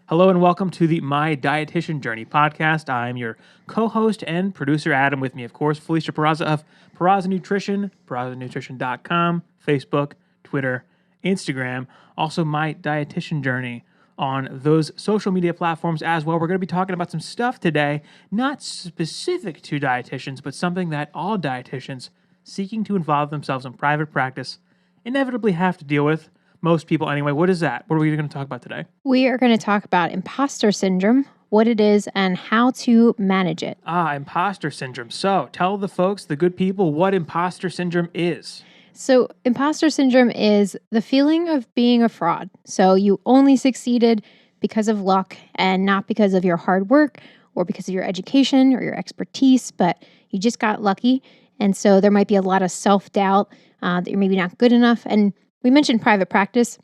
Hello and welcome to the My Dietitian Journey podcast. I'm your co-host and producer, Adam. With me, of course, Felicia Peraza of Peraza Nutrition, perazanutrition.com, Facebook, Twitter, Instagram. Also, My Dietitian Journey on those social media platforms as well. We're going to be talking about some stuff today, not specific to dietitians, but something that all dietitians seeking to involve themselves in private practice inevitably have to deal with. Most people anyway. What is that? What are we going to talk about today? We are going to talk about imposter syndrome, what it is, and how to manage it. Imposter syndrome. So tell the folks, the good people, what imposter syndrome is. So imposter syndrome is the feeling of being a fraud. So you only succeeded because of luck and not because of your hard work or because of your education or your expertise, but you just got lucky. And so there might be a lot of self-doubt that you're maybe not good enough. And we mentioned private practice,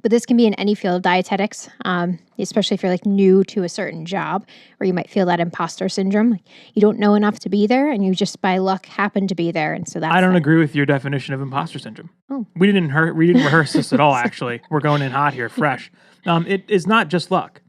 but this can be in any field of dietetics, especially if you're like new to a certain job, or you might feel that imposter syndrome. Like you don't know enough to be there, and you just by luck happen to be there, and so that's. I don't agree with your definition of imposter syndrome. Oh. We didn't rehearse this at all. Actually, we're going in hot here, fresh. It is not just luck;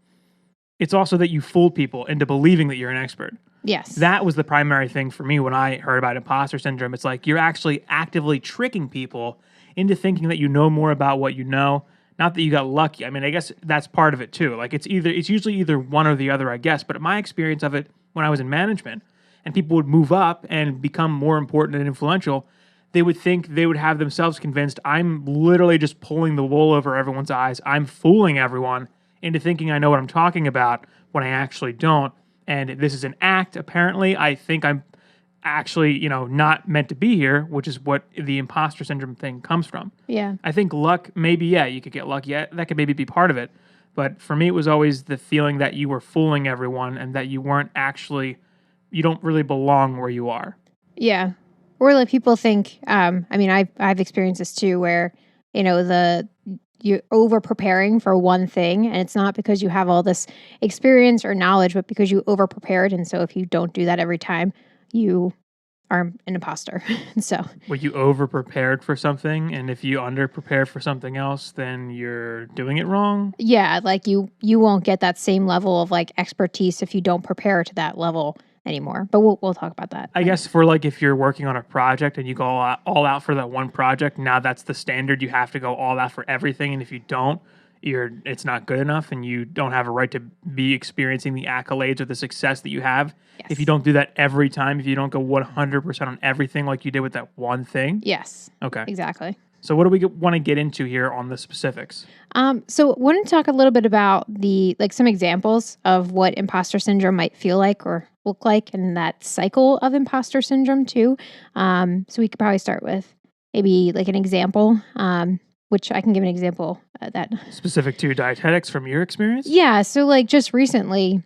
it's also that you fooled people into believing that you're an expert. Yes, That was the primary thing for me when I heard about imposter syndrome. It's like you're actually actively tricking people into thinking that you know more about what you know. Not that you got lucky. I mean, I guess that's part of it too. Like it's usually either one or the other, I guess. But my experience of it when I was in management and people would move up and become more important and influential, they would think they would have themselves convinced I'm literally just pulling the wool over everyone's eyes. I'm fooling everyone into thinking I know what I'm talking about when I actually don't. And this is an act. Apparently, I think I'm actually, not meant to be here, which is what the imposter syndrome thing comes from. Yeah. I think luck, maybe, you could get lucky. Yeah, that could maybe be part of it. But for me, it was always the feeling that you were fooling everyone and that you don't really belong where you are. Yeah. Or like people think, I've experienced this too, where, you're over preparing for one thing, and it's not because you have all this experience or knowledge, but because you over prepared. And so if you don't do that every time, you are an imposter. So Well, you over prepared for something, and if you under prepared for something else, then you're doing it wrong. yeah, like you won't get that same level of like expertise if you don't prepare to that level anymore. But we'll talk about that. I guess for like if you're working on a project and you go all out for that one project, now that's the standard. You have to go all out for everything, and if you don't, it's not good enough, and you don't have a right to be experiencing the accolades or the success that you have. Yes. If you don't do that every time, if you don't go 100% on everything like you did with that one thing. Yes. Okay. Exactly. So what do we want to get into here on the specifics? So I want to talk a little bit about some examples of what imposter syndrome might feel like or look like, and that cycle of imposter syndrome too. So we could probably start with maybe like an example, which I can give an example that Specific to dietetics from your experience? Yeah. So like just recently,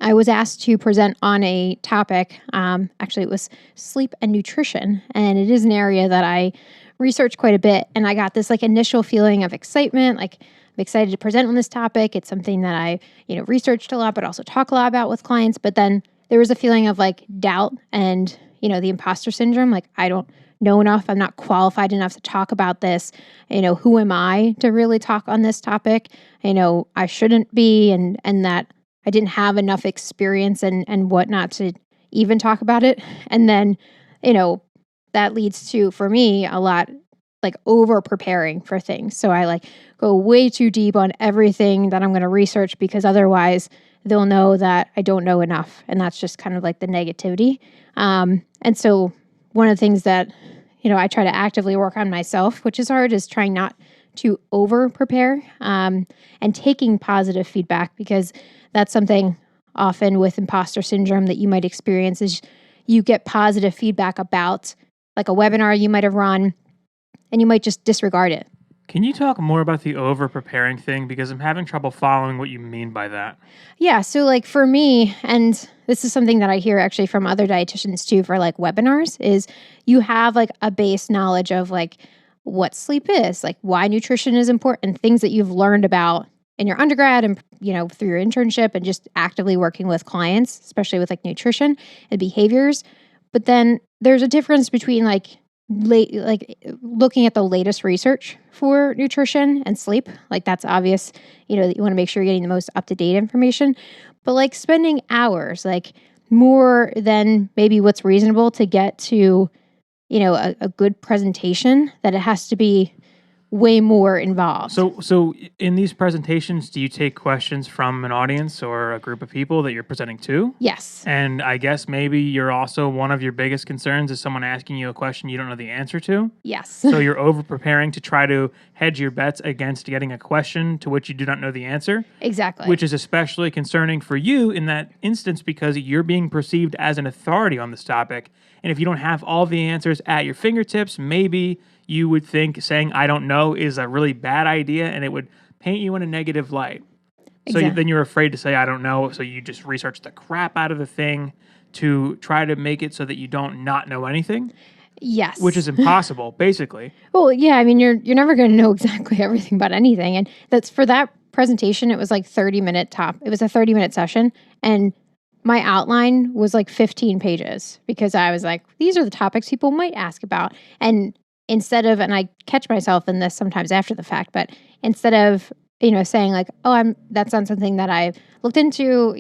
I was asked to present on a topic. Actually, it was sleep and nutrition, and it is an area that I researched quite a bit. And I got this like initial feeling of excitement, like I'm excited to present on this topic. It's something that I, researched a lot, but also talk a lot about with clients. But then there was a feeling of like doubt and, the imposter syndrome. Like I don't know enough. I'm not qualified enough to talk about this. Who am I to really talk on this topic? I shouldn't be, and that I didn't have enough experience and whatnot to even talk about it. And then, that leads to, for me, a lot like over preparing for things. So I like go way too deep on everything that I'm going to research, because otherwise they'll know that I don't know enough. And that's just kind of like the negativity. And so one of the things that, I try to actively work on myself, which is hard, is trying not to over prepare and taking positive feedback, because that's something often with imposter syndrome that you might experience is you get positive feedback about like a webinar you might have run, and you might just disregard it. Can you talk more about the over-preparing thing? Because I'm having trouble following what you mean by that. Yeah, so like for me, and this is something that I hear actually from other dietitians too for like webinars, is you have like a base knowledge of like what sleep is, like why nutrition is important, things that you've learned about in your undergrad and, through your internship and just actively working with clients, especially with like nutrition and behaviors. But then there's a difference between like looking at the latest research for nutrition and sleep. Like that's obvious, that you want to make sure you're getting the most up-to-date information. But like spending hours, like more than maybe what's reasonable to get to, a good presentation, that it has to be way more involved. So in these presentations, do you take questions from an audience or a group of people that you're presenting to? Yes. And I guess maybe you're also one of your biggest concerns is someone asking you a question you don't know the answer to. Yes. So you're over preparing to try to hedge your bets against getting a question to which you do not know the answer. Exactly. Which is especially concerning for you in that instance because you're being perceived as an authority on this topic. And if you don't have all the answers at your fingertips, maybe you would think saying I don't know is a really bad idea and it would paint you in a negative light. Exactly. So then you're afraid to say I don't know, so you just research the crap out of the thing to try to make it so that you don't not know anything. Yes. Which is impossible, basically. Well, yeah, I mean, you're never going to know exactly everything about anything. And that's for that presentation, it was like 30-minute top. It was a 30-minute session. And my outline was like 15 pages because I was like, these are the topics people might ask about. And instead of, and I catch myself in this sometimes after the fact, but instead of, saying like, oh, that's not something that I've looked into,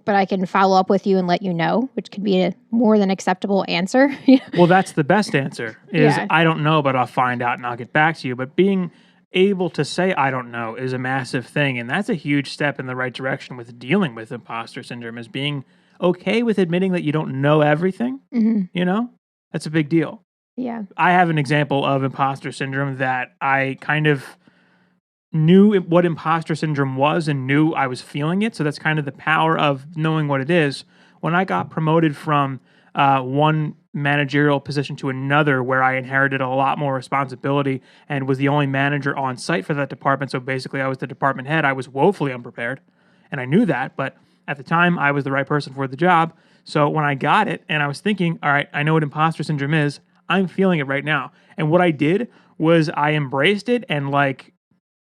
but I can follow up with you and let you know, which could be a more than acceptable answer. Well, that's the best answer is Yeah. I don't know, but I'll find out and I'll get back to you. But being able to say I don't know is a massive thing. And that's a huge step in the right direction with dealing with imposter syndrome is being okay with admitting that you don't know everything. Mm-hmm. That's a big deal. Yeah. I have an example of imposter syndrome that I kind of knew what imposter syndrome was and knew I was feeling it. So that's kind of the power of knowing what it is. When I got promoted from one managerial position to another where I inherited a lot more responsibility and was the only manager on site for that department. So basically I was the department head. I was woefully unprepared and I knew that, but at the time I was the right person for the job. So when I got it and I was thinking, all right, I know what imposter syndrome is. I'm feeling it right now. And what I did was I embraced it and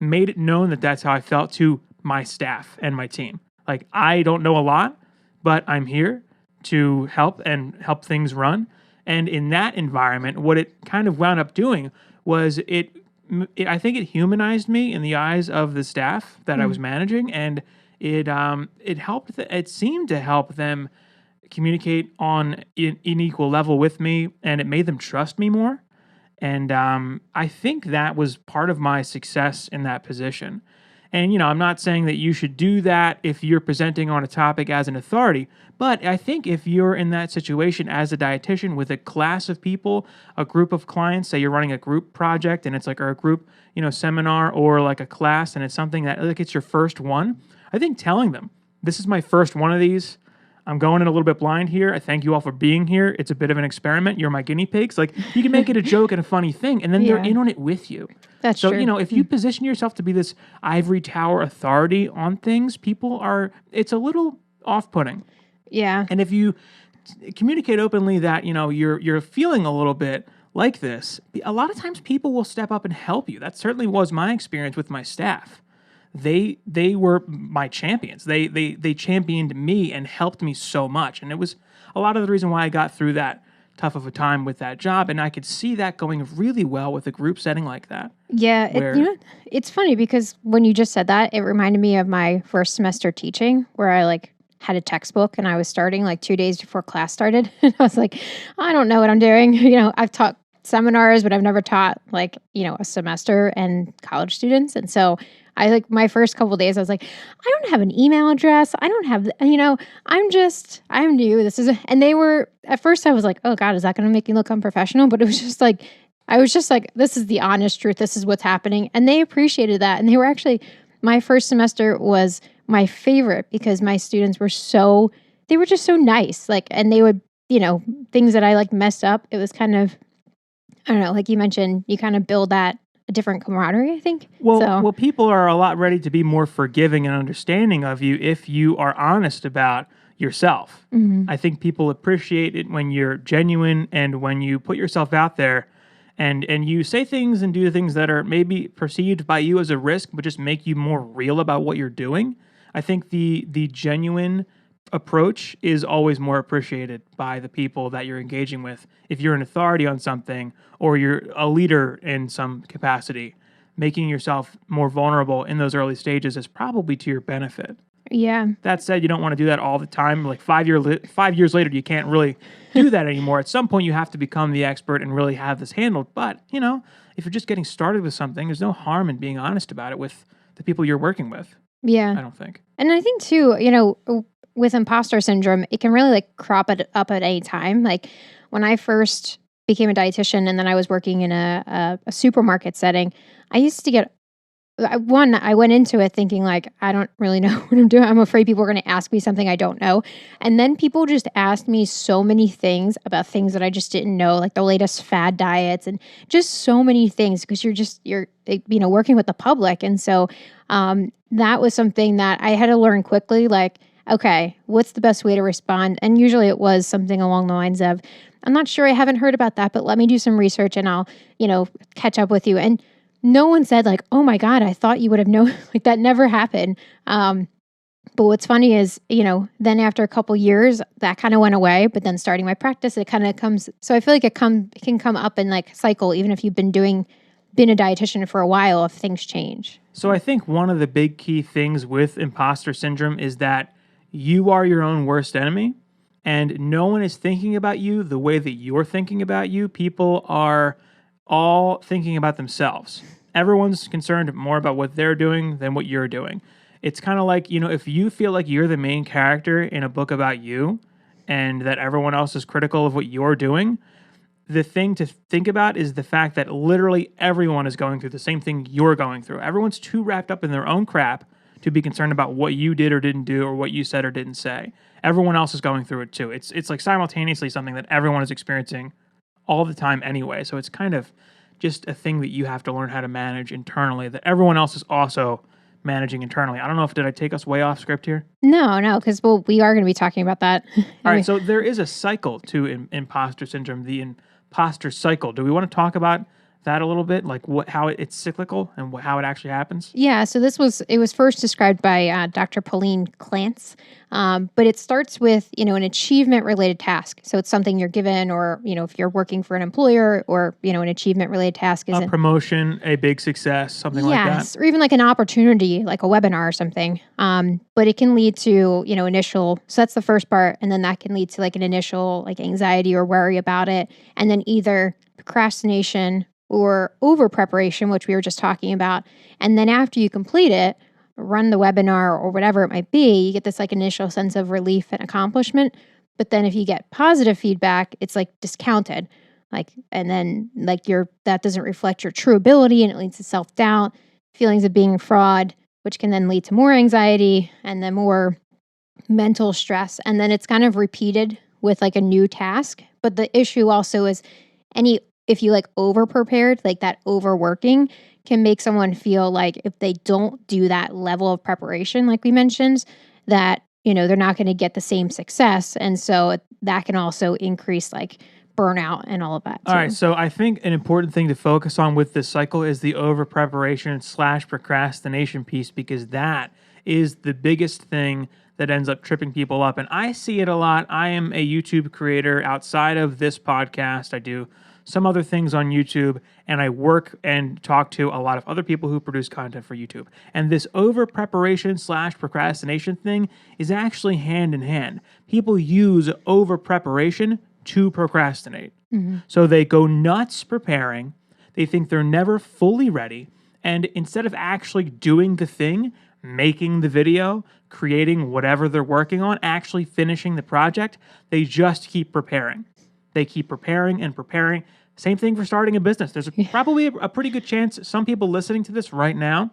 made it known that that's how I felt to my staff and my team. Like, I don't know a lot, but I'm here to help and help things run. And in that environment, what it kind of wound up doing was I think it humanized me in the eyes of the staff that I was managing, and it helped. It seemed to help them communicate on an equal level with me, and it made them trust me more. And I think that was part of my success in that position. And, I'm not saying that you should do that if you're presenting on a topic as an authority, but I think if you're in that situation as a dietitian with a class of people, a group of clients, say you're running a group project and it's like a group, seminar or like a class, and it's something that like it's your first one, I think telling them, this is my first one of these. I'm going in a little bit blind here. I thank you all for being here. It's a bit of an experiment. You're my guinea pigs. Like, you can make it a joke and a funny thing, and then they're in on it with you. That's so, true. If you position yourself to be this ivory tower authority on things, it's a little off-putting. Yeah. And if you communicate openly that, you're feeling a little bit like this, a lot of times people will step up and help you. That certainly was my experience with my staff. They were my champions. They championed me and helped me so much. And it was a lot of the reason why I got through that tough of a time with that job. And I could see that going really well with a group setting like that. Yeah. It's funny because when you just said that, it reminded me of my first semester teaching where I had a textbook and I was starting 2 days before class started. And I was like, I don't know what I'm doing. I've taught seminars, but I've never taught a semester and college students. And so my first couple of days, I was like, I don't have an email address. I don't have, I'm new. And they were, at first I was like, oh God, is that going to make me look unprofessional? But it was just I was just like, this is the honest truth. This is what's happening. And they appreciated that. And they were actually, my first semester was my favorite because my students were they were just so nice. And they would, things that I messed up. It was kind of, I don't know, like you mentioned, you kind of build that a different camaraderie, I think. Well, people are a lot ready to be more forgiving and understanding of you if you are honest about yourself. Mm-hmm. I think people appreciate it when you're genuine and when you put yourself out there and you say things and do things that are maybe perceived by you as a risk, but just make you more real about what you're doing. I think the genuine approach is always more appreciated by the people that you're engaging with. If you're an authority on something or you're a leader in some capacity, making yourself more vulnerable in those early stages is probably to your benefit. Yeah. That said, you don't want to do that all the time. Like 5 years later, you can't really do that anymore. At some point, you have to become the expert and really have this handled. But, if you're just getting started with something, there's no harm in being honest about it with the people you're working with. Yeah. I don't think. And I think too, with imposter syndrome, it can really crop it up at any time. Like when I first became a dietitian and then I was working in a supermarket setting, I used to get I went into it thinking like, I don't really know what I'm doing. I'm afraid people are going to ask me something I don't know. And then people just asked me so many things about things that I just didn't know, like the latest fad diets and just so many things because you're working with the public. And so that was something that I had to learn quickly, like, okay, what's the best way to respond? And usually it was something along the lines of, I'm not sure, I haven't heard about that, but let me do some research and I'll, catch up with you. And no one said like, oh my God, I thought you would have known. Like that never happened. But what's funny is, then after a couple years, that kind of went away. But then starting my practice, it kind of comes. So I feel like it can come up in like cycle, even if you've been a dietitian for a while, if things change. So I think one of the big key things with imposter syndrome is that you are your own worst enemy, and no one is thinking about you the way that you're thinking about you. People are all thinking about themselves. Everyone's concerned more about what they're doing than what you're doing. It's kind of like, if you feel like you're the main character in a book about you and that everyone else is critical of what you're doing, the thing to think about is the fact that literally everyone is going through the same thing you're going through. Everyone's too wrapped up in their own crap to be concerned about what you did or didn't do or what you said or didn't say. Everyone else is going through it too. It's like simultaneously something that everyone is experiencing all the time anyway. So it's kind of just a thing that you have to learn how to manage internally that everyone else is also managing internally. I don't know did I take us way off script here? No, because we are going to be talking about that. All right, so there is a cycle to imposter syndrome, the imposter cycle. Do we want to talk about that a little bit, like how it's cyclical and how it actually happens? Yeah, so it was first described by Dr. Pauline Clance, but it starts with an achievement related task. So it's something you're given, or if you're working for an employer, or an achievement related task is a promotion, a big success, something like that. Yes, or even like an opportunity, like a webinar or something. But it can lead to initial. So that's the first part, and then that can lead to like an initial like anxiety or worry about it, and then either procrastination or over preparation, which we were just talking about. And then after you complete it, run the webinar or whatever it might be, you get this like initial sense of relief and accomplishment. But then if you get positive feedback, it's like discounted. And then that doesn't reflect your true ability, and it leads to self-doubt, feelings of being a fraud, which can then lead to more anxiety and then more mental stress. And then it's kind of repeated with like a new task. But the issue also is if you over prepared, like that overworking can make someone feel like if they don't do that level of preparation, like we mentioned, that, they're not going to get the same success. And so that can also increase like burnout and all of that too. All right. So I think an important thing to focus on with this cycle is the over preparation / procrastination piece, because that is the biggest thing that ends up tripping people up. And I see it a lot. I am a YouTube creator outside of this podcast. I do some other things on YouTube, and I work and talk to a lot of other people who produce content for YouTube. And this over preparation / procrastination thing is actually hand in hand. People use over preparation to procrastinate. Mm-hmm. So they go nuts preparing. They think they're never fully ready. And instead of actually doing the thing, making the video, creating whatever they're working on, actually finishing the project, they just keep preparing. They keep preparing and preparing. Same thing for starting a business. There's probably a pretty good chance some people listening to this right now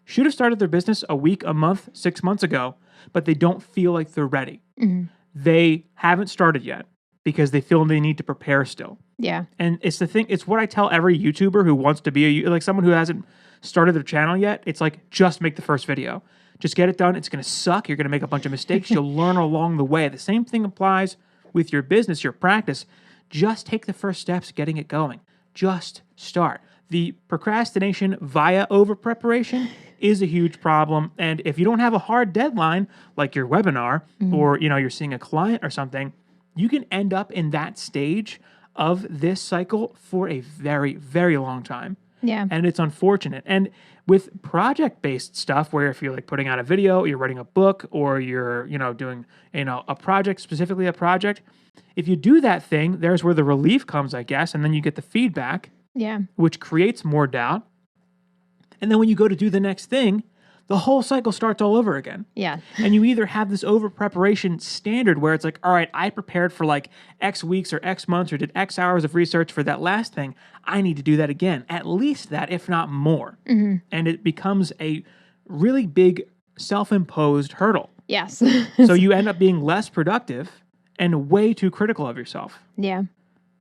should have started their business a week, a month, 6 months ago, but they don't feel like they're ready. Mm-hmm. They haven't started yet because they feel they need to prepare still. Yeah. And it's the thing, it's what I tell every YouTuber who wants to be like someone who hasn't started their channel yet. It's like, just make the first video. Just get it done. It's going to suck. You're going to make a bunch of mistakes. You'll learn along the way. The same thing applies with your business, your practice. Just take the first steps getting it going. Just start. the procrastination via over preparation is a huge problem. And if you don't have a hard deadline, like your webinar, or you're seeing a client or something, you can end up in that stage of this cycle for a very, very long time. Yeah. And it's unfortunate. And with project-based stuff, where if you're like putting out a video, you're writing a book, or you're, doing, a project, specifically a project, if you do that thing, there's where the relief comes, I guess, and then you get the feedback, which creates more doubt. And then when you go to do the next thing, the whole cycle starts all over again. Yeah. And you either have this over preparation standard where it's like, all right, I prepared for like X weeks or X months or did X hours of research for that last thing. I need to do that again, at least that, if not more. And it becomes a really big self-imposed hurdle. Yes. So you end up being less productive and way too critical of yourself. Yeah.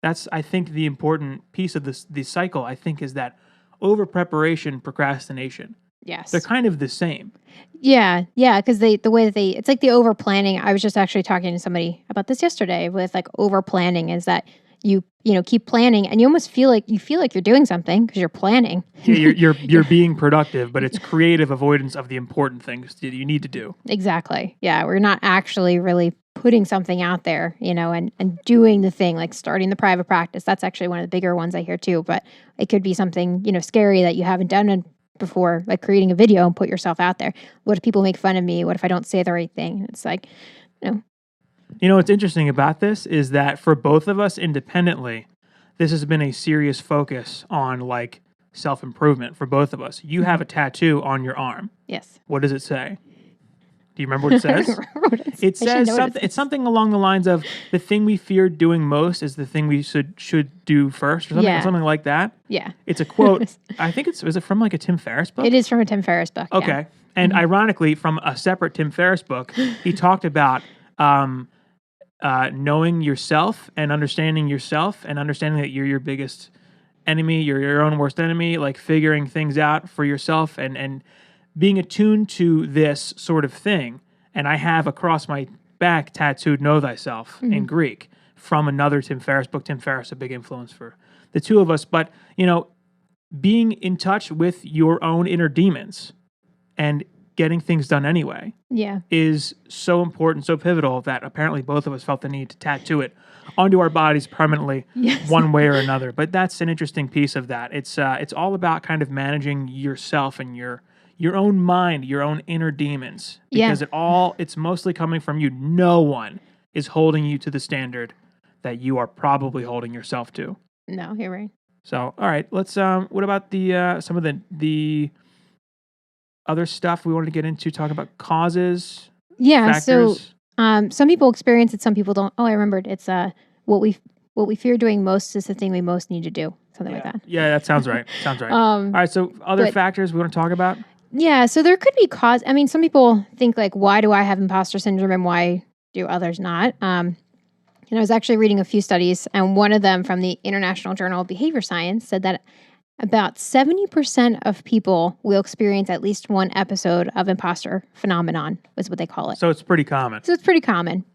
That's, I think, the important piece of the cycle, I think, is that over preparation, procrastination. Yes. They're kind of the same. Yeah. Yeah. Because the way that it's like the over planning. I was just actually talking to somebody about this yesterday with like over planning is that you keep planning and you almost feel like you're doing something because you're planning. Yeah, you're being productive, but it's creative avoidance of the important things that you need to do. Exactly. Yeah. We're not actually really putting something out there, and doing the thing, like starting the private practice. That's actually one of the bigger ones I hear too, but it could be something, scary that you haven't done before, like creating a video and put yourself out there. What if people make fun of me? What if I don't say the right thing? It's like, what's interesting about this is that for both of us independently, this has been a serious focus on like self-improvement for both of us. You have a tattoo on your arm. Yes. What does it say? Do you remember what it says? It says something. It's something along the lines of the thing we fear doing most is the thing we should do first, or something like that. Yeah. It's a quote. I think is it from like a Tim Ferriss book? It is from a Tim Ferriss book. Okay. Yeah. And ironically, from a separate Tim Ferriss book, he talked about knowing yourself and understanding that you're your biggest enemy, you're your own worst enemy, like figuring things out for yourself and being attuned to this sort of thing. And I have across my back tattooed "Know Thyself" in Greek from another Tim Ferriss book. Tim Ferriss, a big influence for the two of us. But, being in touch with your own inner demons and getting things done anyway is so important, so pivotal that apparently both of us felt the need to tattoo it onto our bodies permanently one way or another. But that's an interesting piece of that. It's all about kind of managing yourself and your own mind, your own inner demons, because it's mostly coming from you. No one is holding you to the standard that you are probably holding yourself to. No, you're right. So, all right, let's, what about the, some of the other stuff we wanted to get into, talk about causes, factors? So, some people experience it, some people don't. Oh, I remembered. It's, what we fear doing most is the thing we most need to do. Something like that. Yeah, that sounds right. All right, so other factors we want to talk about? Yeah, so there could be cause. I mean, some people think like, why do I have imposter syndrome and why do others not? And I was actually reading a few studies, and one of them from the International Journal of Behavior Science said that about 70% of people will experience at least one episode of imposter phenomenon, is what they call it. So it's pretty common.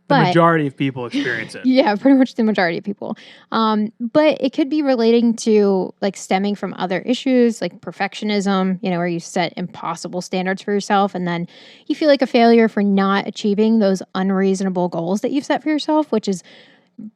But the majority of people experience it. Yeah, pretty much the majority of people. But it could be relating to like stemming from other issues like perfectionism, where you set impossible standards for yourself and then you feel like a failure for not achieving those unreasonable goals that you've set for yourself, which is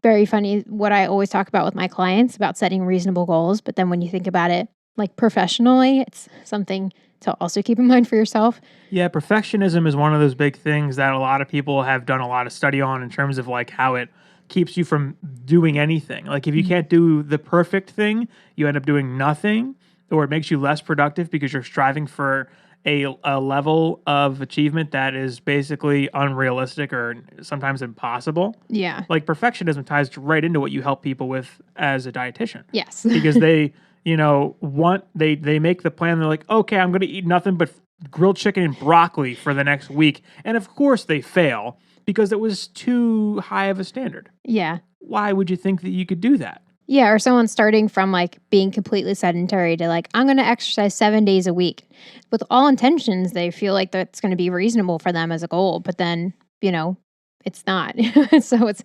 very funny. What I always talk about with my clients about setting reasonable goals. But then when you think about it like professionally, it's something to also keep in mind for yourself. Yeah, perfectionism is one of those big things that a lot of people have done a lot of study on in terms of like how it keeps you from doing anything. Like if you can't do the perfect thing, you end up doing nothing, or it makes you less productive because you're striving for a level of achievement that is basically unrealistic or sometimes impossible. Yeah. Like perfectionism ties right into what you help people with as a dietitian. Yes. Because they, they make the plan. They're like, okay, I'm going to eat nothing but grilled chicken and broccoli for the next week. And of course they fail because it was too high of a standard. Yeah. Why would you think that you could do that? Yeah, or someone starting from like being completely sedentary to like, I'm going to exercise 7 days a week. With all intentions, they feel like that's going to be reasonable for them as a goal. But then, it's not. So it's,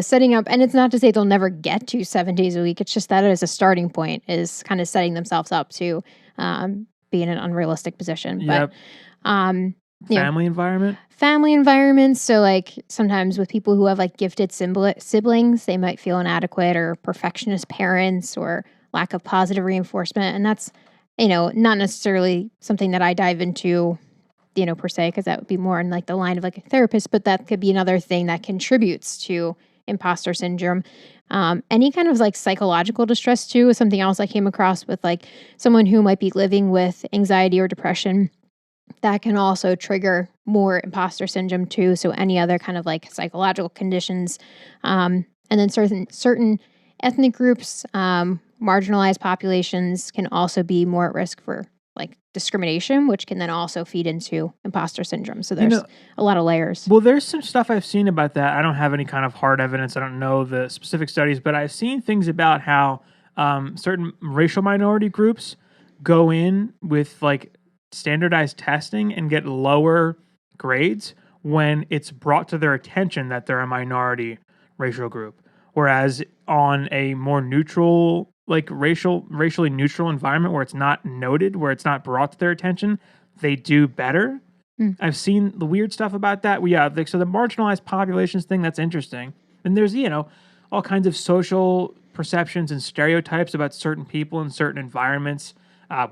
setting up, and it's not to say they'll never get to 7 days a week. It's just that as a starting point is kind of setting themselves up to be in an unrealistic position. Yep. But, Family environment? family environments. So like sometimes with people who have like gifted siblings, they might feel inadequate, or perfectionist parents, or lack of positive reinforcement. And that's, not necessarily something that I dive into, per se, because that would be more in like the line of like a therapist, but that could be another thing that contributes to imposter syndrome. Any kind of like psychological distress too is something else I came across with like someone who might be living with anxiety or depression. That can also trigger more imposter syndrome too. So any other kind of like psychological conditions, and then certain ethnic groups, marginalized populations can also be more at risk for like discrimination, which can then also feed into imposter syndrome. So there's a lot of layers. Well, there's some stuff I've seen about that. I don't have any kind of hard evidence. I don't know the specific studies, but I've seen things about how certain racial minority groups go in with like standardized testing and get lower grades when it's brought to their attention that they're a minority racial group. Whereas on a more neutral, like racially neutral environment where it's not noted, where it's not brought to their attention, they do better. I've seen the weird stuff about that. So the marginalized populations thing, that's interesting. And there's, all kinds of social perceptions and stereotypes about certain people in certain environments.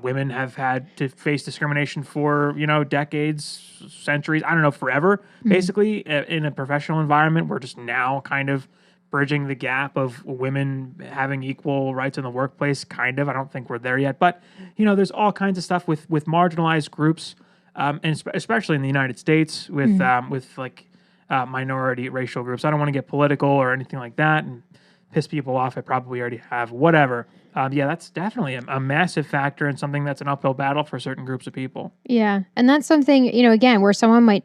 Women have had to face discrimination for, decades, centuries, I don't know, forever, basically, in a professional environment. We're just now kind of bridging the gap of women having equal rights in the workplace, kind of. I don't think we're there yet. But, there's all kinds of stuff with marginalized groups, and especially in the United States with minority racial groups. I don't want to get political or anything like that and piss people off. I probably already have, whatever. That's definitely a massive factor and something that's an uphill battle for certain groups of people. Yeah. And that's something, again, where someone might,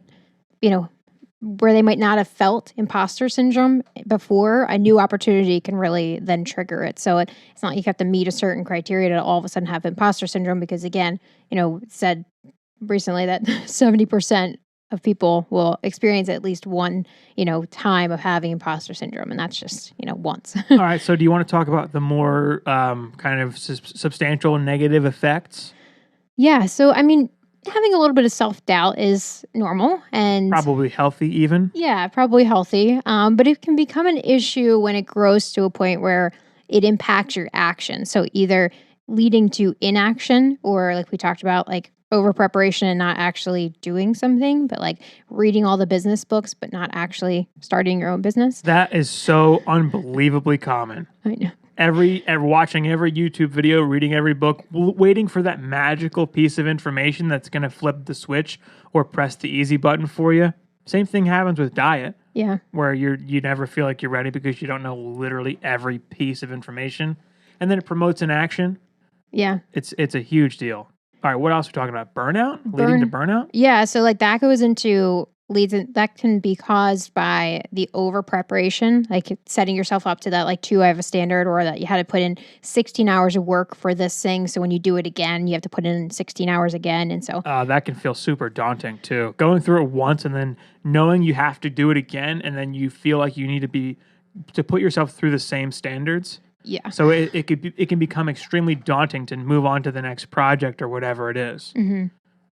where they might not have felt imposter syndrome before, a new opportunity can really then trigger it. So it's not like you have to meet a certain criteria to all of a sudden have imposter syndrome, because again, it said recently that 70% of people will experience at least one, time of having imposter syndrome. And that's just, once. All right. So do you want to talk about the more kind of substantial negative effects? Yeah. So, having a little bit of self-doubt is normal and probably healthy even. Yeah, probably healthy. But it can become an issue when it grows to a point where it impacts your action. So either leading to inaction, or like we talked about, like over preparation and not actually doing something, but like reading all the business books, but not actually starting your own business. That is so unbelievably common. I know. Watching every YouTube video, reading every book, waiting for that magical piece of information that's going to flip the switch or press the easy button for you. Same thing happens with diet. Yeah. Where you never feel like you're ready because you don't know literally every piece of information. And then it promotes inaction. Yeah. It's a huge deal. All right, what else are we talking about? Burnout? Leading to burnout? Yeah, so like that goes into that can be caused by the over preparation, like setting yourself up to that, like, I have a standard, or that you had to put in 16 hours of work for this thing. So when you do it again, you have to put in 16 hours again. And so that can feel super daunting too. Going through it once and then knowing you have to do it again, and then you feel like you need to put yourself through the same standards. Yeah. So it can become extremely daunting to move on to the next project or whatever it is. Mm-hmm.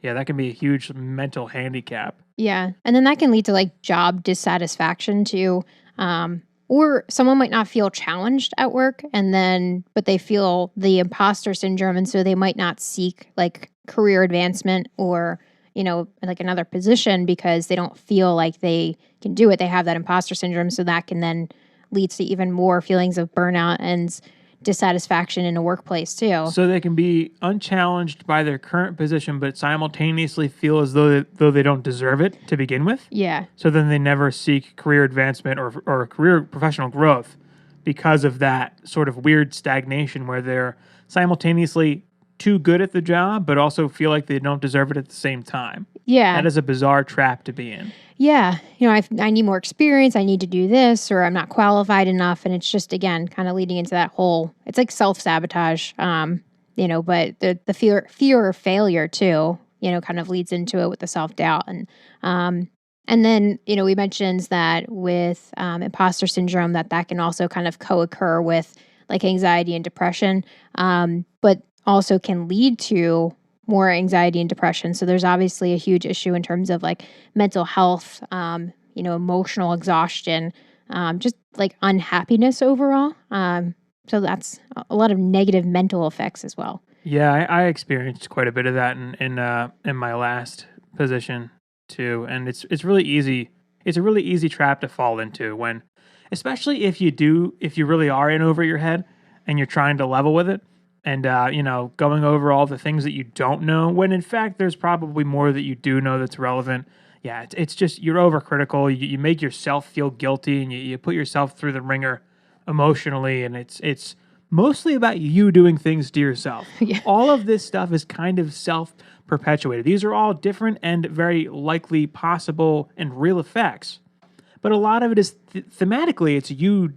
Yeah, that can be a huge mental handicap. Yeah. And then that can lead to like job dissatisfaction too. Or someone might not feel challenged at work, but they feel the imposter syndrome. And so they might not seek like career advancement or, like another position, because they don't feel like they can do it. They have that imposter syndrome. So that can then lead to even more feelings of burnout and dissatisfaction in a workplace too. So they can be unchallenged by their current position, but simultaneously feel as though they don't deserve it to begin with. Yeah. So then they never seek career advancement or career professional growth because of that sort of weird stagnation where they're simultaneously too good at the job, but also feel like they don't deserve it at the same time. Yeah. That is a bizarre trap to be in. Yeah. I need more experience. I need to do this, or I'm not qualified enough. And it's just, again, kind of leading into that whole, it's like self-sabotage, but the fear of failure too, kind of leads into it with the self-doubt. And And then, we mentioned that with imposter syndrome, that can also kind of co-occur with like anxiety and depression, but also can lead to more anxiety and depression. So there's obviously a huge issue in terms of like mental health, emotional exhaustion, just like unhappiness overall. So that's a lot of negative mental effects as well. Yeah, I experienced quite a bit of that in my last position too, and it's really easy. It's a really easy trap to fall into when, especially if you really are in over your head and you're trying to level with it, and going over all the things that you don't know when in fact there's probably more that you do know that's relevant. Yeah, it's just you're overcritical. You make yourself feel guilty, and you put yourself through the ringer emotionally, and it's mostly about you doing things to yourself. Yeah. All of this stuff is kind of self perpetuated. These are all different and very likely possible and real effects. But a lot of it is thematically, it's you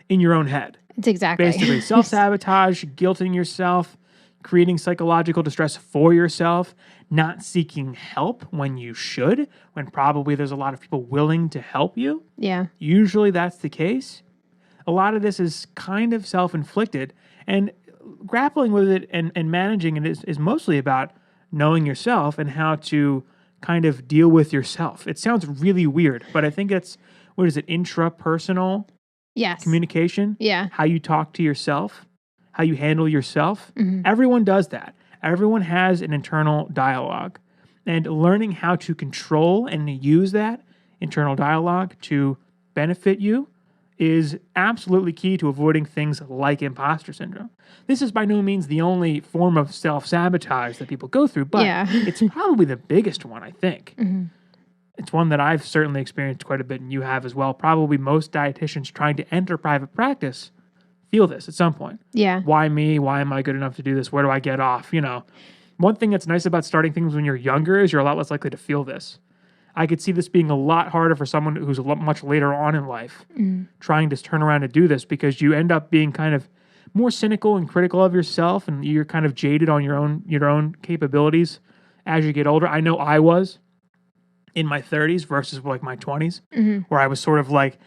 in your own head. It's exactly. Basically, self sabotage, guilting yourself, creating psychological distress for yourself, not seeking help when you should, when probably there's a lot of people willing to help you. Yeah. Usually that's the case. A lot of this is kind of self-inflicted, and grappling with it and managing it is mostly about knowing yourself and how to kind of deal with yourself. It sounds really weird, but I think it's, what is it, intrapersonal Yes. communication? Yeah. How you talk to yourself, how you handle yourself. Mhm. Everyone does that. Everyone has an internal dialogue. And learning how to control and use that internal dialogue to benefit you is absolutely key to avoiding things like imposter syndrome. This is by no means the only form of self-sabotage that people go through, but Yeah. it's probably the biggest one, I think. Mhm. It's one that I've certainly experienced quite a bit, and you have as well. Probably most dietitians trying to enter private practice feel this at some point. Yeah. Why me? Why am I good enough to do this? Where do I get off? One thing that's nice about starting things when you're younger is you're a lot less likely to feel this. I could see this being a lot harder for someone who's much later on in life, trying to turn around and do this, because you end up being kind of more cynical and critical of yourself, and you're kind of jaded on your own capabilities as you get older. I know I was in my 30s versus like my 20s, where I was sort of like,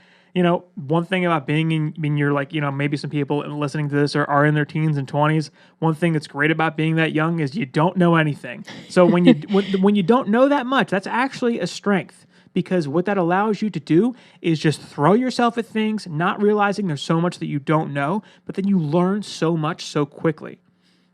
one thing about being in your, like, maybe some people listening to this are in their teens and 20s. One thing that's great about being that young is you don't know anything. So when you don't know that much, that's actually a strength, because what that allows you to do is just throw yourself at things, not realizing there's so much that you don't know, but then you learn so much so quickly.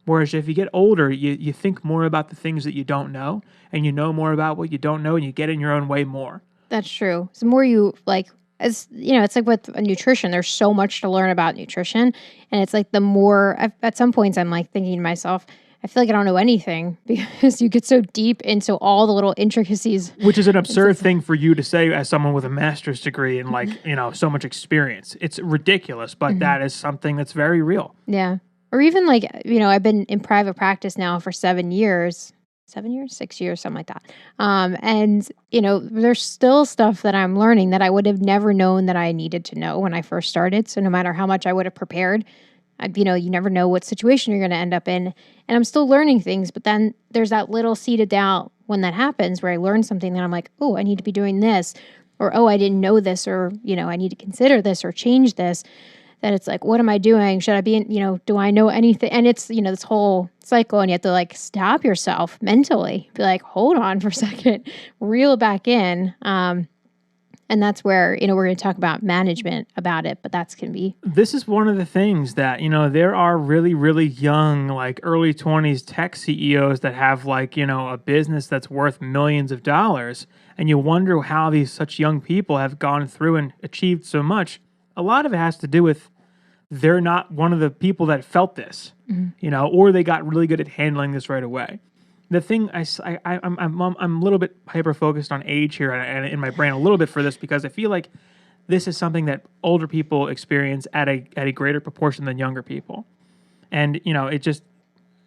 Whereas if you get older, you think more about the things that you don't know, and you know more about what you don't know, and you get in your own way more. That's true. So the more you like, it's like with nutrition, there's so much to learn about nutrition. And it's like the more, at some points, I'm like thinking to myself, I feel like I don't know anything, because you get so deep into all the little intricacies. Which is an absurd thing for you to say as someone with a master's degree and like, so much experience. It's ridiculous, but that is something that's very real. Yeah. Or even like, I've been in private practice now for 7 years. 6 years, something like that. And, there's still stuff that I'm learning that I would have never known that I needed to know when I first started. So no matter how much I would have prepared, you never know what situation you're going to end up in. And I'm still learning things, but then there's that little seed of doubt when that happens, where I learn something that I'm like, oh, I need to be doing this, or, oh, I didn't know this, or, I need to consider this or change this. That it's like, what am I doing? Should I be in, do I know anything? And it's, this whole cycle, and you have to like stop yourself mentally, be like, hold on for a second, reel it back in. And that's where, we're going to talk about management about it, but that's can be. This is one of the things that, there are really, really young, like early 20s tech CEOs that have like, a business that's worth millions of dollars. And you wonder how these such young people have gone through and achieved so much. A lot of it has to do with they're not one of the people that felt this, or they got really good at handling this right away. The thing I'm a little bit hyper focused on age here and in my brain a little bit for this, because I feel like this is something that older people experience at a greater proportion than younger people, and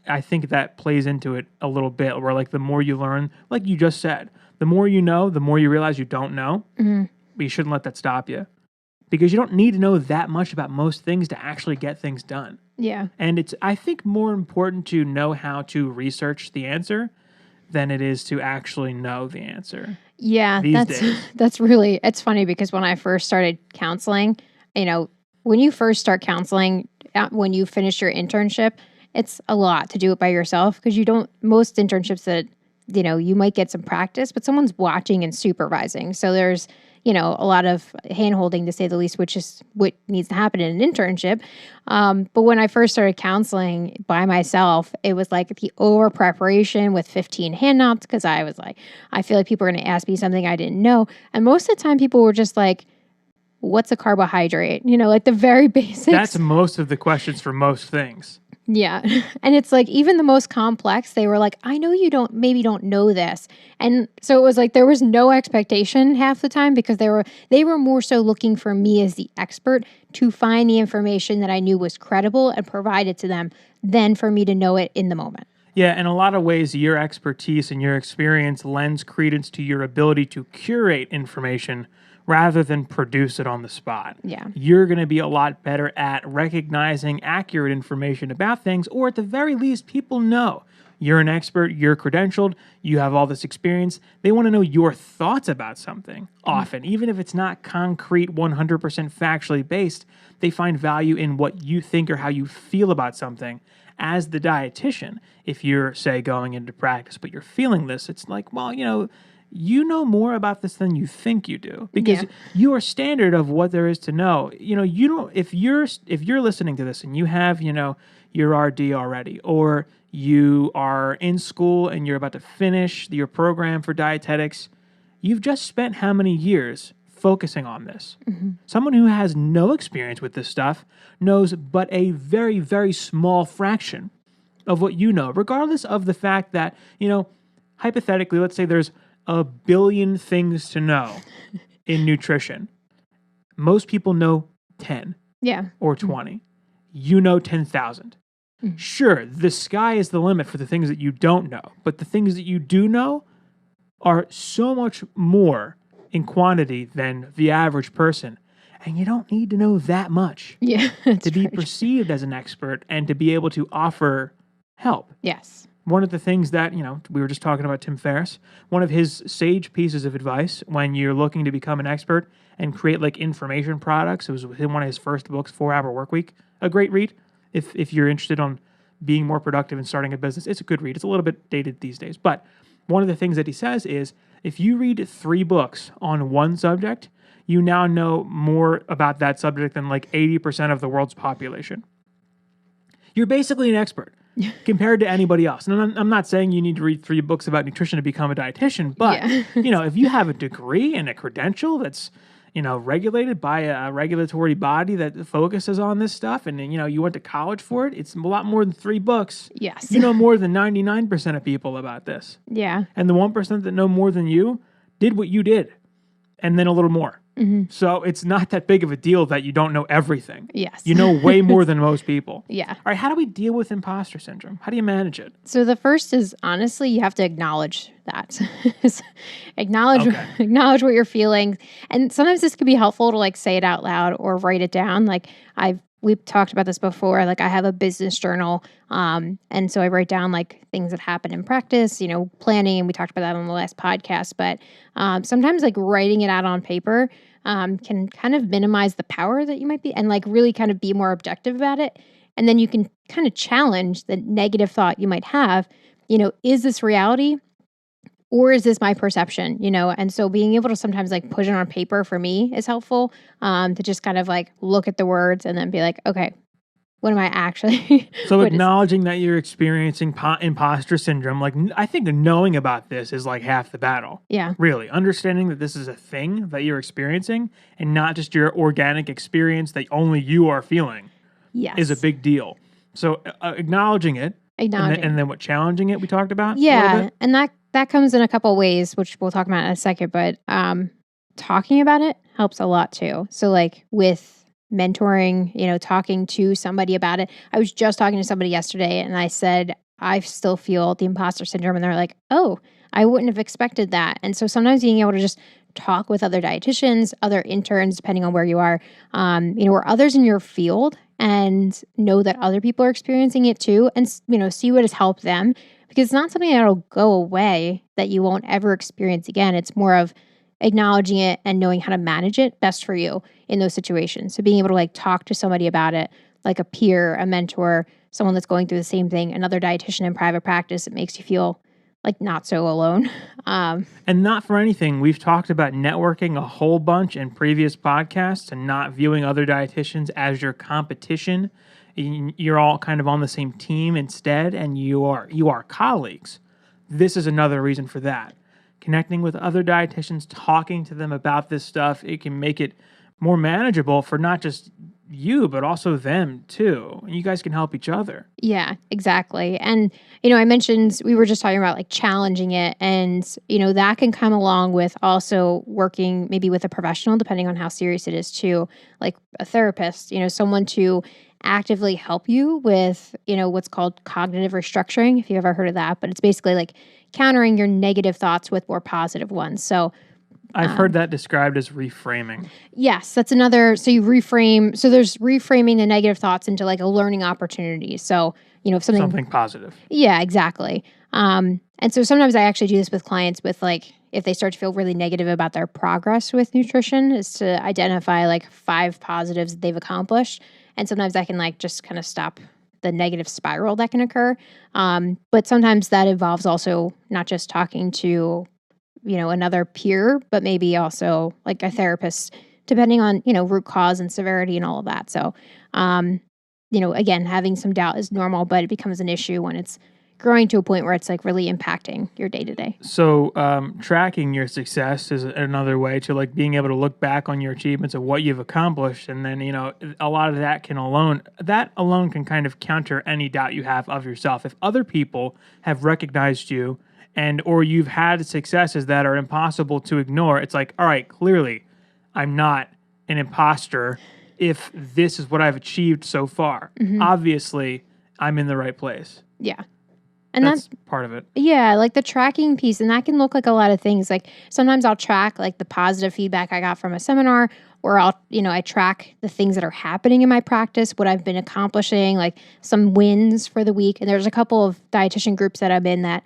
I think that plays into it a little bit. Where like the more you learn, like you just said, the more you know, the more you realize you don't know. But you shouldn't let that stop you. Because you don't need to know that much about most things to actually get things done. Yeah. And it's, I think, more important to know how to research the answer than it is to actually know the answer. Yeah, these days. that's really, it's funny because when I first started counseling, when you first start counseling, when you finish your internship, it's a lot to do it by yourself because most internships that, you might get some practice, but someone's watching and supervising. So there's, a lot of hand holding to say the least, which is what needs to happen in an internship. But when I first started counseling by myself, it was like the over preparation with 15 handouts because I was like, I feel like people are going to ask me something I didn't know. And most of the time people were just like, what's a carbohydrate? Like the very basics. That's most of the questions for most things. Yeah. And it's like even the most complex, they were like, I know you maybe don't know this. And so it was like there was no expectation half the time because they were more so looking for me as the expert to find the information that I knew was credible and provide it to them than for me to know it in the moment. Yeah, in a lot of ways, your expertise and your experience lends credence to your ability to curate information rather than produce it on the spot. Yeah. You're going to be a lot better at recognizing accurate information about things, or at the very least, people know you're an expert, you're credentialed, you have all this experience. They want to know your thoughts about something often, even if it's not concrete, 100% factually based. They find value in what you think or how you feel about something. As the dietitian, if you're, say, going into practice, but you're feeling this, it's like, well, you know more about this than you think you do because your standard of what there is to know, you don't, if you're listening to this and you have, your RD already, or you are in school and you're about to finish your program for dietetics, you've just spent how many years focusing on this? Mm-hmm. Someone who has no experience with this stuff knows but a very, very small fraction of what you know, regardless of the fact that, hypothetically, let's say there's a billion things to know in nutrition. Most people know 10 or 20. Mm-hmm. You know 10,000. Mm-hmm. Sure, the sky is the limit for the things that you don't know, but the things that you do know are so much more in quantity than the average person. And you don't need to know that much to be perceived as an expert and to be able to offer help. Yes. One of the things that, we were just talking about Tim Ferriss, one of his sage pieces of advice when you're looking to become an expert and create like information products, it was in one of his first books, 4-Hour Workweek, a great read. If you're interested on being more productive and starting a business, it's a good read. It's a little bit dated these days. But one of the things that he says is if you read 3 books on one subject, you now know more about that subject than like 80% of the world's population. You're basically an expert compared to anybody else. And I'm not saying you need to read 3 books about nutrition to become a dietitian, but if you have a degree and a credential that's regulated by a regulatory body that focuses on this stuff, and you went to college for it, it's a lot more than 3 books. Yes. You know more than 99% of people about this. Yeah. And the 1% that know more than you did what you did, and then a little more. Mm-hmm. So it's not that big of a deal that you don't know everything. Yes. You know way more than most people. Yeah. All right, how do we deal with imposter syndrome? How do you manage it? So the first is, honestly, you have to acknowledge that. Acknowledge what you're feeling. And sometimes this can be helpful to like say it out loud or write it down. Like we've talked about this before. Like I have a business journal. And so I write down like things that happen in practice, planning. And we talked about that on the last podcast. But sometimes like writing it out on paper can kind of minimize the power that you might be and like really kind of be more objective about it. And then you can kind of challenge the negative thought you might have. Is this reality? Or is this my perception, And so being able to sometimes like put it on paper for me is helpful to just kind of like look at the words and then be like, okay, what am I actually? So acknowledging that you're experiencing imposter syndrome, like I think knowing about this is like half the battle. Yeah. Really. Understanding that this is a thing that you're experiencing and not just your organic experience that only you are feeling is a big deal. So acknowledging it. And then what, challenging it we talked about? Yeah. And that comes in a couple ways, which we'll talk about in a second, but talking about it helps a lot too. So like with mentoring, talking to somebody about it. I was just talking to somebody yesterday and I said, I still feel the imposter syndrome. And they're like, oh, I wouldn't have expected that. And so sometimes being able to just talk with other dietitians, other interns, depending on where you are, or others in your field and know that other people are experiencing it too, and see what has helped them, because it's not something that'll go away that you won't ever experience again. It's more of acknowledging it and knowing how to manage it best for you in those situations. So being able to like talk to somebody about it, like a peer, a mentor, someone that's going through the same thing, another dietitian in private practice, it makes you feel like not so alone. And not for anything, we've talked about networking a whole bunch in previous podcasts and not viewing other dietitians as your competition. You're all kind of on the same team instead, and you are colleagues. This is another reason for that. Connecting with other dietitians, talking to them about this stuff, it can make it more manageable for not just you, but also them too. And you guys can help each other. Yeah, exactly. And, I mentioned, we were just talking about like challenging it, and, that can come along with also working maybe with a professional, depending on how serious it is too, like a therapist, someone to actively help you with, what's called cognitive restructuring, if you've ever heard of that. But it's basically like countering your negative thoughts with more positive ones. So I've heard that described as reframing. Yes, that's another. So you reframe. So there's reframing the negative thoughts into like a learning opportunity. So, if something positive. Yeah, exactly. And so sometimes I actually do this with clients with like, if they start to feel really negative about their progress with nutrition, is to identify like 5 positives that they've accomplished. And sometimes I can like just kind of stop the negative spiral that can occur. But sometimes that involves also not just talking to another peer, but maybe also like a therapist, depending on, root cause and severity and all of that. So, again, having some doubt is normal, but it becomes an issue when it's growing to a point where it's like really impacting your day to day. So, tracking your success is another way to like being able to look back on your achievements of what you've accomplished. And then, a lot of that alone can kind of counter any doubt you have of yourself. If other people have recognized you or you've had successes that are impossible to ignore, it's like, all right, clearly I'm not an imposter if this is what I've achieved so far. Mm-hmm. Obviously, I'm in the right place. Yeah. And that's part of it. Yeah, like the tracking piece, and that can look like a lot of things. Like sometimes I'll track like the positive feedback I got from a seminar, or I track the things that are happening in my practice, what I've been accomplishing, like some wins for the week. And there's a couple of dietitian groups that I'm in that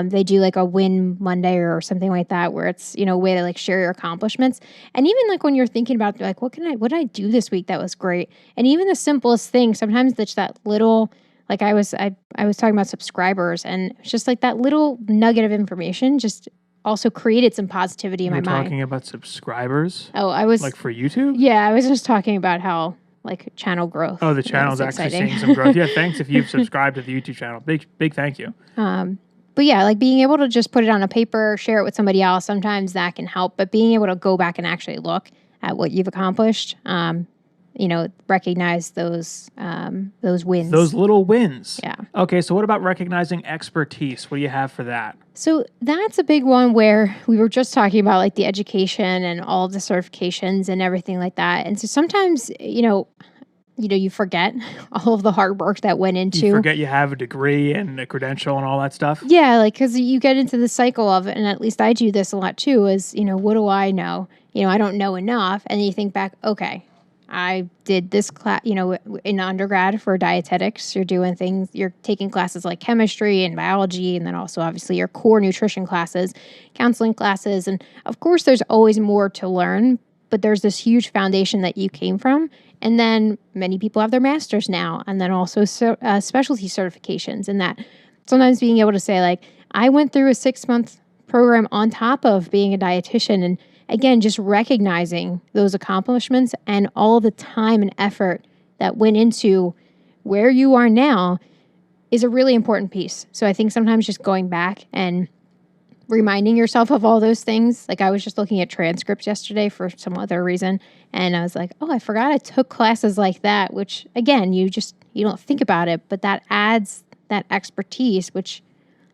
they do like a win Monday or something like that, where it's, a way to like share your accomplishments. And even like when you're thinking about like, what did I do this week that was great? And even the simplest thing, sometimes it's that little, like I was talking about subscribers, and it's just like that little nugget of information just also created some positivity in my mind. You're talking about subscribers? Oh, I was like for YouTube? Yeah, I was just talking about how like channel growth. Oh, the channel's actually seeing some growth. Yeah, thanks if you've subscribed to the YouTube channel. Big thank you. But yeah, like being able to just put it on a paper, share it with somebody else, sometimes that can help. But being able to go back and actually look at what you've accomplished, recognize those wins. Those little wins. Yeah. Okay, so what about recognizing expertise? What do you have for that? So that's a big one where we were just talking about like the education and all of the certifications and everything like that. And so sometimes, you forget all of the hard work that went into. You forget you have a degree and a credential and all that stuff. Yeah, like because you get into the cycle of it, and at least I do this a lot too. Is what do I know? I don't know enough, and then you think back, okay, I did this class. In undergrad for dietetics, you're taking classes like chemistry and biology, and then also obviously your core nutrition classes, counseling classes, and of course there's always more to learn. But there's this huge foundation that you came from. And then many people have their masters now, and then also specialty certifications. And that sometimes being able to say, like, I went through a 6-month program on top of being a dietitian. And again, just recognizing those accomplishments and all the time and effort that went into where you are now is a really important piece. So I think sometimes just going back and reminding yourself of all those things. Like I was just looking at transcripts yesterday for some other reason, and I was like, oh, I forgot I took classes like that, which again, you don't think about it, but that adds that expertise, which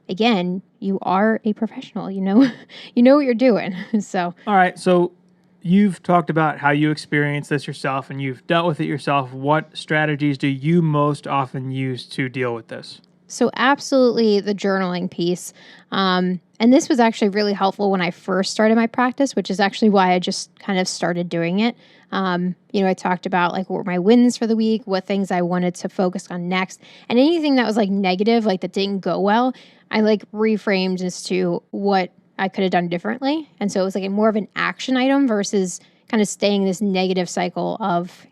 again, you are a professional, you know what you're doing. So, all right. So you've talked about how you experience this yourself and you've dealt with it yourself. What strategies do you most often use to deal with this? So absolutely the journaling piece. And this was actually really helpful when I first started my practice, which is actually why I just kind of started doing it. I talked about like what were my wins for the week, what things I wanted to focus on next, and anything that was like negative, like that didn't go well, I like reframed as to what I could have done differently. And so it was like more of an action item versus kind of staying in this negative cycle of,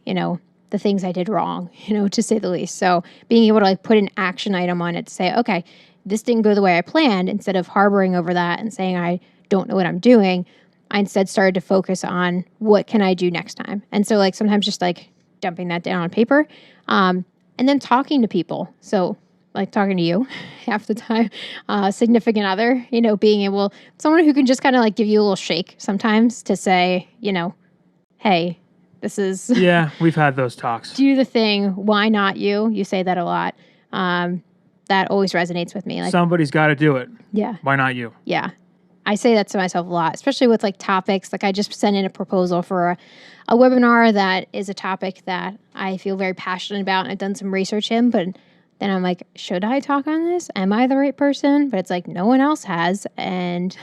the things I did wrong, to say the least. So being able to like put an action item on it to say, okay, this didn't go the way I planned, instead of harboring over that and saying, I don't know what I'm doing, I instead started to focus on what can I do next time. And so like sometimes just like dumping that down on paper, and then talking to people. So like talking to you half the time, significant other, being able, someone who can just kind of like give you a little shake sometimes to say, hey, this is Yeah, we've had those talks. do the thing. Why not you? You say that a lot. That always resonates with me. Like Somebody's got to do it. Yeah. Why not you? Yeah. I say that to myself a lot, especially with like topics. Like I just sent in a proposal for a webinar that is a topic that I feel very passionate about, and I've done some research in, but then I'm like, should I talk on this? Am I the right person? But it's like no one else has. And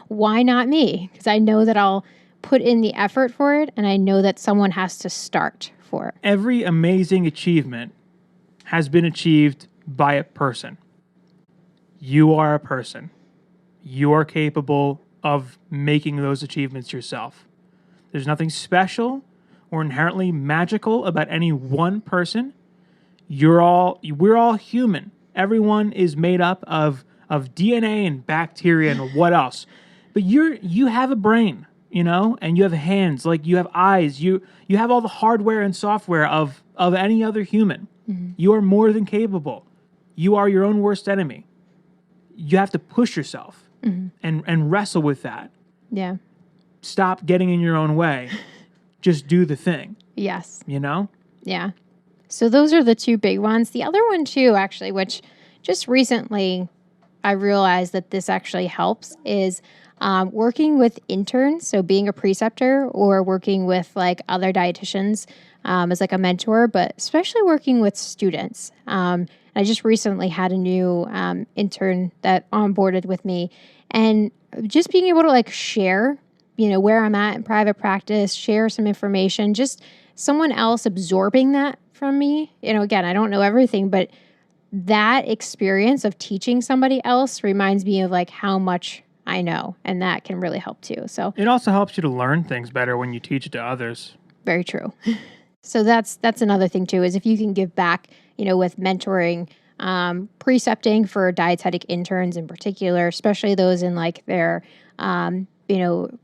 why not me? Because I know that I'll put in the effort for it, and I know that someone has to start for it. Every amazing achievement has been achieved by a person. You are a person. You are capable of making those achievements yourself. There's nothing special or inherently magical about any one person. We're all human. Everyone is made up of DNA and bacteria and what else. But you have a brain, and you have hands, like you have eyes. You have all the hardware and software of any other human. Mm-hmm. You are more than capable. You are your own worst enemy. You have to push yourself and wrestle with that. Yeah. Stop getting in your own way. Just do the thing. Yes. Yeah. So those are the two big ones. The other one too, actually, which just recently I realized that this actually helps, is working with interns. So being a preceptor or working with like other dietitians as like a mentor, but especially working with students. I just recently had a new intern that onboarded with me, and just being able to like share, where I'm at in private practice, share some information, just someone else absorbing that from me. Again, I don't know everything, but that experience of teaching somebody else reminds me of like how much I know, and that can really help too. So it also helps you to learn things better when you teach it to others. Very true. So that's another thing too, is if you can give back, with mentoring, precepting for dietetic interns in particular, especially those in like their,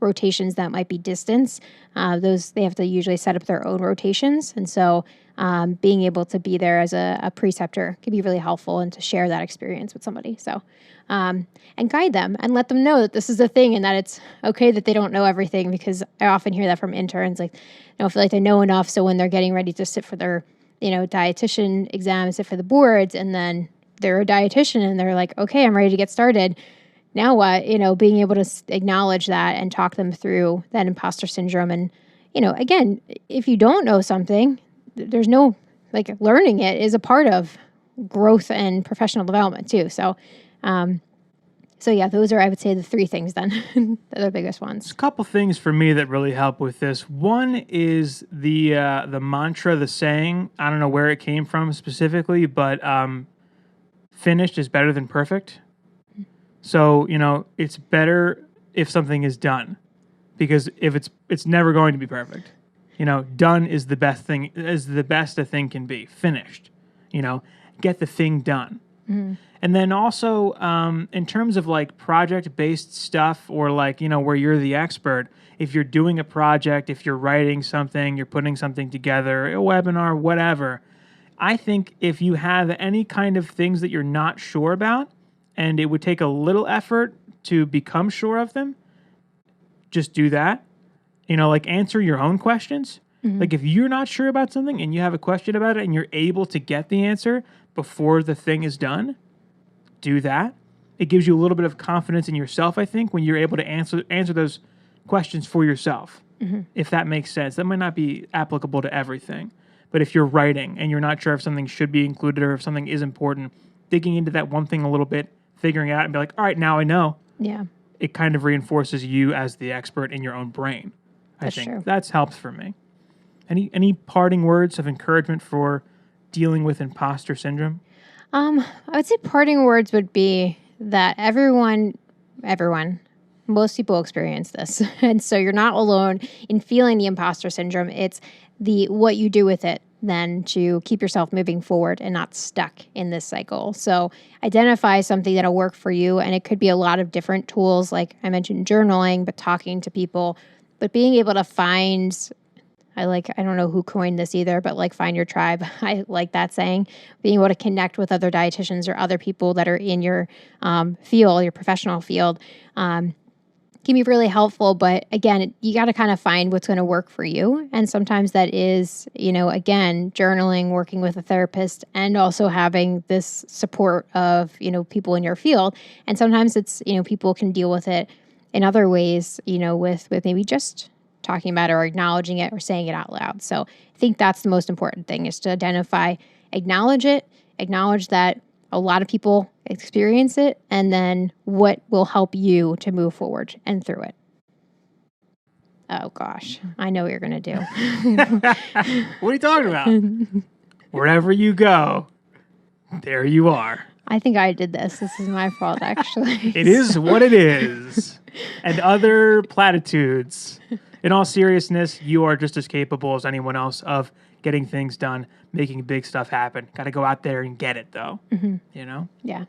rotations that might be distance. Those, they have to usually set up their own rotations. And so being able to be there as a preceptor can be really helpful, and to share that experience with somebody. So, and guide them and let them know that this is a thing, and that it's okay that they don't know everything, because I often hear that from interns, like, I don't feel like they know enough. So when they're getting ready to sit for their, dietitian exam, sit for the boards, and then they're a dietitian and they're like, okay, I'm ready to get started. Now what? Being able to acknowledge that and talk them through that imposter syndrome. And, again, if you don't know something, there's no, like, learning it is a part of growth and professional development too. So yeah, those are, I would say, the three things then, the biggest ones. There's a couple things for me that really help with this. One is the mantra, the saying. I don't know where it came from specifically, but finished is better than perfect. So, it's better if something is done, because if it's never going to be perfect. Done is the best thing, is the best a thing can be. Finished, get the thing done. Mm-hmm. And then also, in terms of like project-based stuff, or like, where you're the expert, if you're doing a project, if you're writing something, you're putting something together, a webinar, whatever, I think if you have any kind of things that you're not sure about, and it would take a little effort to become sure of them, just do that. Like answer your own questions. Mm-hmm. Like if you're not sure about something and you have a question about it and you're able to get the answer before the thing is done, do that. It gives you a little bit of confidence in yourself, I think, when you're able to answer those questions for yourself, if that makes sense. That might not be applicable to everything, but if you're writing and you're not sure if something should be included or if something is important, digging into that one thing a little bit, figuring it out and be like, all right, now I know. Yeah. It kind of reinforces you as the expert in your own brain. That's I think true. that's helps for me. Any parting words of encouragement for dealing with imposter syndrome? I would say parting words would be that everyone, most people experience this. And so you're not alone in feeling the imposter syndrome. It's what you do with it then to keep yourself moving forward and not stuck in this cycle. So identify something that'll work for you. And it could be a lot of different tools, like I mentioned, journaling, but talking to people, but being able to find, I don't know who coined this either, but like find your tribe. I like that saying, being able to connect with other dietitians or other people that are in your field, your professional field, can be really helpful. But again, you got to kind of find what's going to work for you. And sometimes that is, again, journaling, working with a therapist, and also having this support of, people in your field. And sometimes it's, people can deal with it in other ways, with maybe just talking about it or acknowledging it or saying it out loud. So I think that's the most important thing, is to identify, acknowledge it, acknowledge that a lot of people experience it, and then what will help you to move forward and through it. Oh gosh, I know what you're going to do. What are you talking about? Wherever you go, there you are. I think I did this. This is my fault, actually. It is what it is. And other platitudes. In all seriousness, you are just as capable as anyone else of getting things done, making big stuff happen. Got to go out there and get it, though. Mm-hmm. Yeah.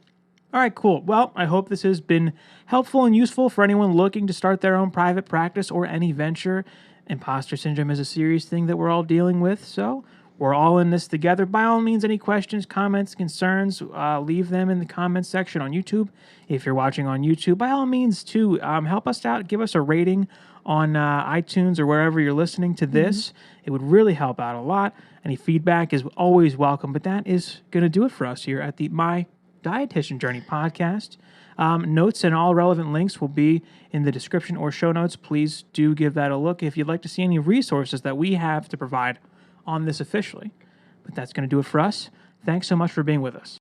All right, cool. Well, I hope this has been helpful and useful for anyone looking to start their own private practice or any venture. Imposter syndrome is a serious thing that we're all dealing with, so we're all in this together. By all means, any questions, comments, concerns, leave them in the comments section on YouTube. If you're watching on YouTube, by all means, too, help us out. Give us a rating on iTunes or wherever you're listening to this. It would really help out a lot. Any feedback is always welcome, but that is going to do it for us here at the My Dietitian Journey podcast. Notes and all relevant links will be in the description or show notes. Please do give that a look if you'd like to see any resources that we have to provide on this officially. But that's going to do it for us. Thanks so much for being with us.